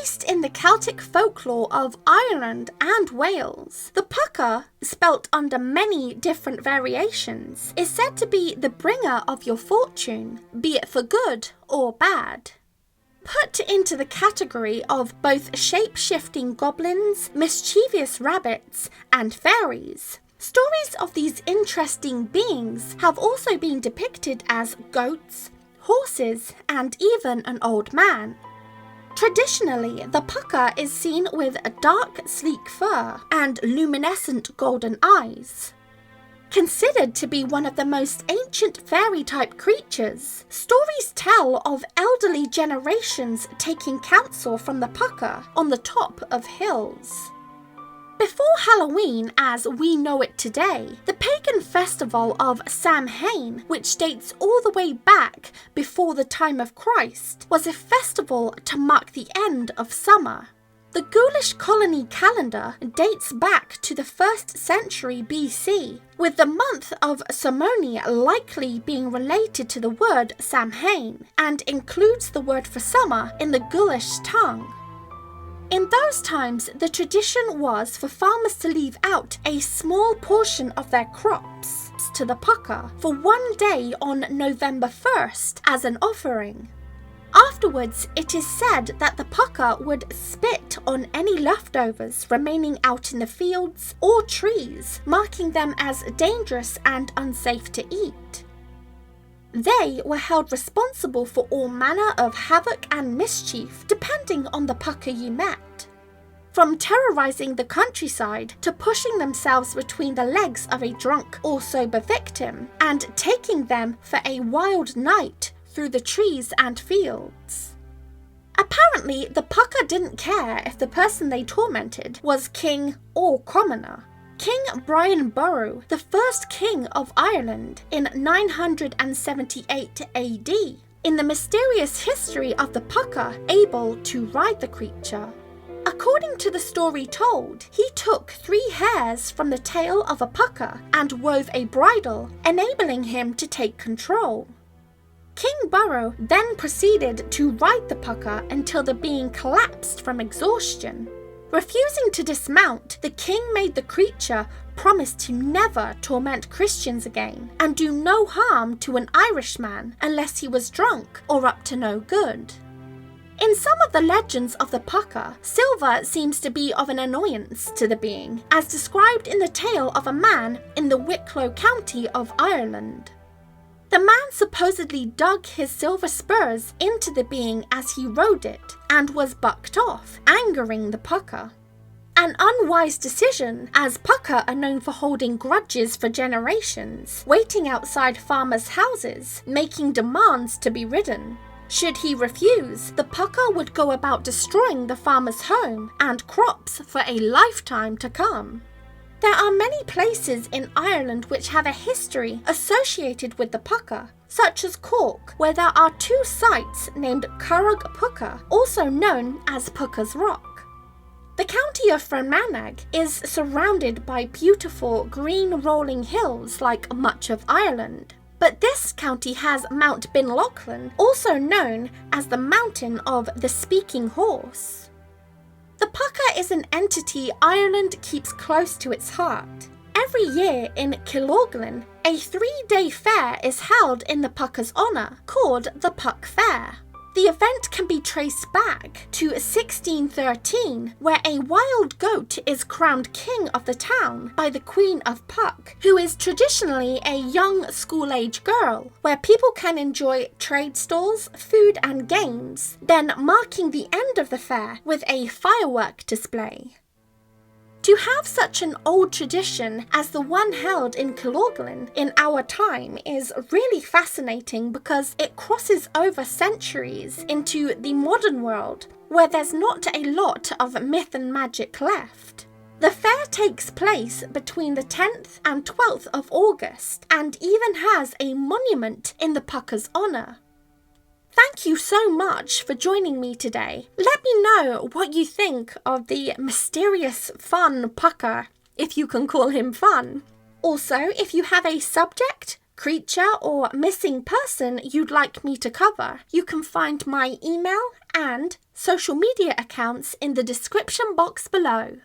Based in the Celtic folklore of Ireland and Wales, the pucker, spelt under many different variations, is said to be the bringer of your fortune, be it for good or bad. Put into the category of both shape-shifting goblins, mischievous rabbits, and fairies, stories of these interesting beings have also been depicted as goats, horses, and even an old man. Traditionally, the pucker is seen with a dark, sleek fur and luminescent golden eyes. Considered to be one of the most ancient fairy-type creatures, stories tell of elderly generations taking counsel from the pucker on the top of hills. Before Halloween as we know it today, the pagan festival of Samhain, which dates all the way back before the time of Christ, was a festival to mark the end of summer. The Ghoulish colony calendar dates back to the 1st century BC, with the month of Samhain likely being related to the word Samhain, and includes the word for summer in the Ghoulish tongue. In those times, the tradition was for farmers to leave out a small portion of their crops to the pucker for one day on November 1st as an offering. Afterwards, it is said that the pucker would spit on any leftovers remaining out in the fields or trees, marking them as dangerous and unsafe to eat. They were held responsible for all manner of havoc and mischief, depending on the pucker you met. From terrorizing the countryside to pushing themselves between the legs of a drunk or sober victim and taking them for a wild night through the trees and fields. Apparently, the pucker didn't care if the person they tormented was king or commoner. King Brian Boru, the first king of Ireland in 978 AD, in the mysterious history of the pucker able to ride the creature. According to the story told, he took 3 hairs from the tail of a pucker and wove a bridle, enabling him to take control. King Burrow then proceeded to ride the pucker until the being collapsed from exhaustion. Refusing to dismount, the king made the creature promise to never torment Christians again and do no harm to an Irishman unless he was drunk or up to no good. In some of the legends of the pucker, silver seems to be of an annoyance to the being, as described in the tale of a man in the Wicklow county of Ireland. The man supposedly dug his silver spurs into the being as he rode it and was bucked off, angering the pucker. An unwise decision, as pucker are known for holding grudges for generations, waiting outside farmers' houses, making demands to be ridden. Should he refuse, the pucker would go about destroying the farmer's home and crops for a lifetime to come. There are many places in Ireland which have a history associated with the pucker, such as Cork, where there are 2 sites named Curragh Pucka, also known as Pucka's Rock. The county of Fermanagh is surrounded by beautiful green rolling hills like much of Ireland, but this county has Mount Binlochlan, also known as the Mountain of the Speaking Horse. The pucker is an entity Ireland keeps close to its heart. Every year in Killorglin, a 3-day fair is held in the pucker's honour, called the Puck Fair. The event can be traced back to 1613, where a wild goat is crowned king of the town by the Queen of Puck, who is traditionally a young school-age girl, where people can enjoy trade stalls, food and games, then marking the end of the fair with a firework display. To have such an old tradition as the one held in Killorglin in our time is really fascinating because it crosses over centuries into the modern world, where there's not a lot of myth and magic left. The fair takes place between the 10th and 12th of August and even has a monument in the pucker's honour. Thank you so much for joining me today. Let me know what you think of the mysterious fun pucker, if you can call him fun. Also, if you have a subject, creature or missing person you'd like me to cover, you can find my email and social media accounts in the description box below.